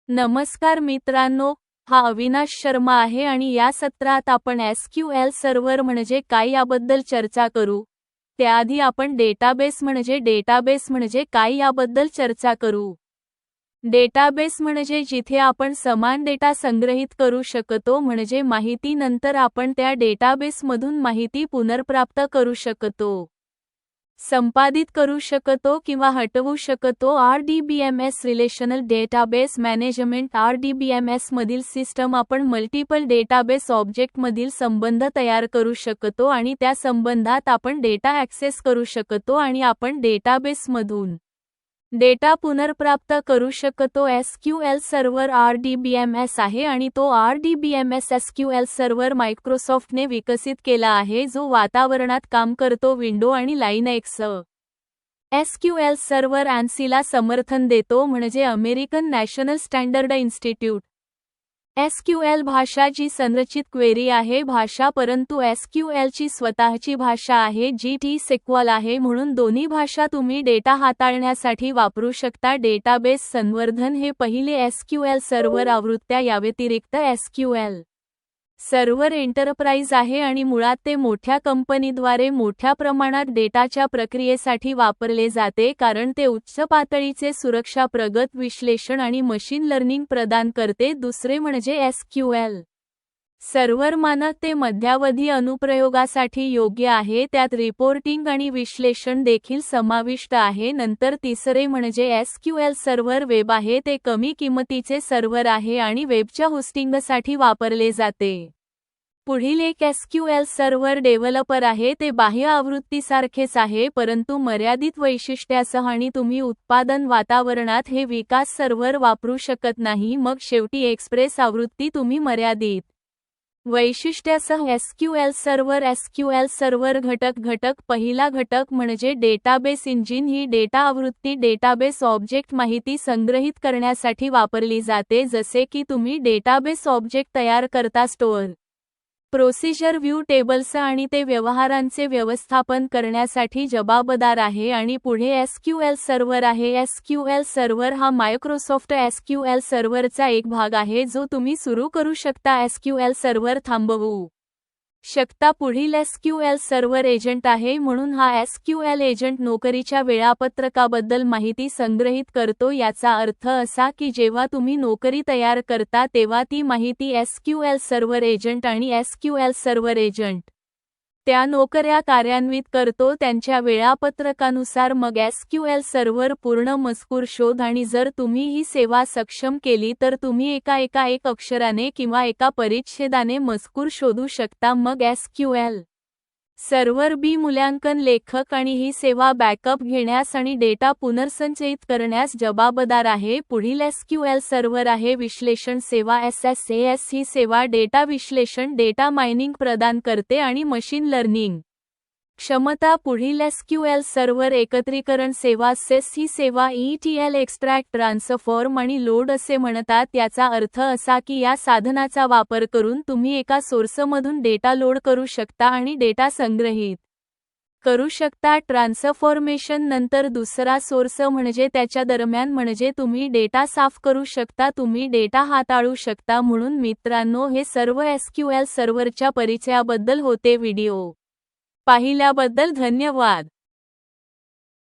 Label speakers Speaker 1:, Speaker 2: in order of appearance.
Speaker 1: नमस्कार मित्रांनो, हा अविनाश शर्मा आहे आणि या सत्रात आपण SQL सर्व्हर म्हणजे काय याबद्दल चर्चा करू. त्याआधी आपण डेटाबेस म्हणजे काय याबद्दल चर्चा करू. डेटाबेस म्हणजे जिथे आपण समान डेटा संग्रहित करू शकतो म्हणजे माहिती नंतर आपण त्या डेटाबेसमधून माहिती पुनर्प्राप्त करू शकतो. संपादित करू शकतो किंवा हटवू शकतो. RDBMS relational database management RDBMS मधील सिस्टम आपण मल्टिपल डेटाबेस ऑब्जेक्टमधील संबंध तयार करू शकतो आणि त्या संबंधात आपण डेटा ॲक्सेस करू शकतो आणि आपण डेटाबेसमधून डेटा पुनर्प्राप्त करू शकतो. SQL सर्व्हर RDBMS आहे आणि तो RDBMS SQL सर्व्हर मायक्रोसॉफ्टने विकसित केला आहे जो वातावरणात काम करतो. विंडो आणि लाइनक्स SQL सर्व्हर ANSI-ला समर्थन देतो म्हणजे American national standard institute. SQL भाषा जी संरचित क्वेरी आहे भाषा परंतु SQL ची स्वतःची भाषा आहे जी T-SQL आहे म्हणून दोन्ही भाषा तुम्ही डेटा हाताळण्यासाठी वापरू शकता. डेटाबेस संवर्धन हे पहिले SQL सर्व्हर आवृत्त्या याव्यतिरिक्त SQL सर्व्हर एंटरप्राइज आहे आणि मुळात ते मोठ्या कंपनीद्वारे मोठ्या प्रमाणात डेटाच्या प्रक्रियेसाठी वापरले जाते कारण ते उच्च पातळीचे सुरक्षा प्रगत विश्लेषण आणि मशीन लर्निंग प्रदान करते. दुसरे म्हणजे SQL सर्व्हर मानक ते मध्यावधी अनुप्रयोगासाठी योग्य आहे त्यात रिपोर्टिंग आणि विश्लेषण देखील समाविष्ट आहे. नंतर तिसरे म्हणजे SQL सर्व्हर वेब आहे ते कमी किमतीचे सर्व्हर आहे आणि वेबच्या होस्टिंगसाठी वापरले जाते. पुढील एक SQL सर्व्हर डेव्हलपर आहे ते बाह्य आवृत्तीसारखेच आहे परंतु मर्यादित वैशिष्ट्यासह आणि तुम्ही उत्पादन वातावरणात हे विकास सर्व्हर वापरू शकत नाही. मग शेवटी एक्सप्रेस आवृत्ती तुम्ही मर्यादित वैशिष्ट्यासह SQL सर्व्हर घटक पहिला घटक म्हणजे डेटाबेस इंजिन ही डेटा आवृत्ती डेटाबेस ऑब्जेक्ट माहिती संग्रहित करण्यासाठी वापरली जाते जसे की तुम्ही डेटाबेस ऑब्जेक्ट तयार करता स्टोअर प्रोसिजर व्ह्यू टेबल्स आणि ते व्यवहारांचे व्यवस्थापन करण्यासाठी जबाबदार आहे. आणि पुढे SQL सर्व्हर आहे. SQL सर्व्हर हा मायक्रोसॉफ्ट SQL सर्व्हरचा एक भाग आहे जो तुम्ही सुरू करू शकता SQL सर्व्हर थांबवू शकता. पुढील SQL सर्व्हर एजंट आहे म्हणून हा SQL एजंट नोकरीच्या वेळापत्रकाबद्दल माहिती संग्रहित करतो. याचा अर्थ असा की जेव्हा तुम्ही नोकरी तयार करता तेव्हा ती माहिती SQL सर्व्हर एजंट आणि SQL सर्व्हर एजंट त्या नोकऱ्या कार्यान्वित करतो त्यांच्या वेळापत्रकानुसार. मग SQL सर्व्हर पूर्ण मजकूर शोध आणि जर तुम्ही ही सेवा सक्षम केली तर तुम्ही एक अक्षराने किंवा एका परिच्छेदाने मजकूर शोधू शकता. मग SQL सर्व्हर बी मूल्यांकन लेखक आणि ही सेवा बॅकअप घेण्यास आणि डेटा पुनर्संचयित करण्यास जबाबदार आहे. पुढील SQL सर्व्हर आहे विश्लेषण सेवा SSAS ही सेवा डेटा विश्लेषण डेटा मायनिंग प्रदान करते आणि मशीन लर्निंग क्षमता. पुढील SQL सर्व्हर एकत्रीकरण सेवा SES ही सेवा ETL एक्स्ट्रॅक्ट ट्रान्सफॉर्म आणि लोड असे म्हणतात. याचा अर्थ असा की या साधनाचा वापर करून तुम्ही एका सोर्समधून डेटा लोड करू शकता आणि डेटा संग्रहित करू शकता. ट्रान्सफॉर्मेशन नंतर दुसरा सोर्स म्हणजे त्याच्या दरम्यान म्हणजे तुम्ही डेटा साफ करू शकता तुम्ही डेटा हाताळू शकता. म्हणून मित्रांनो हे सर्व SQL सर्व्हरच्या परिचयाबद्दल होते. व्हिडिओ पाहिल्याबद्दल धन्यवाद.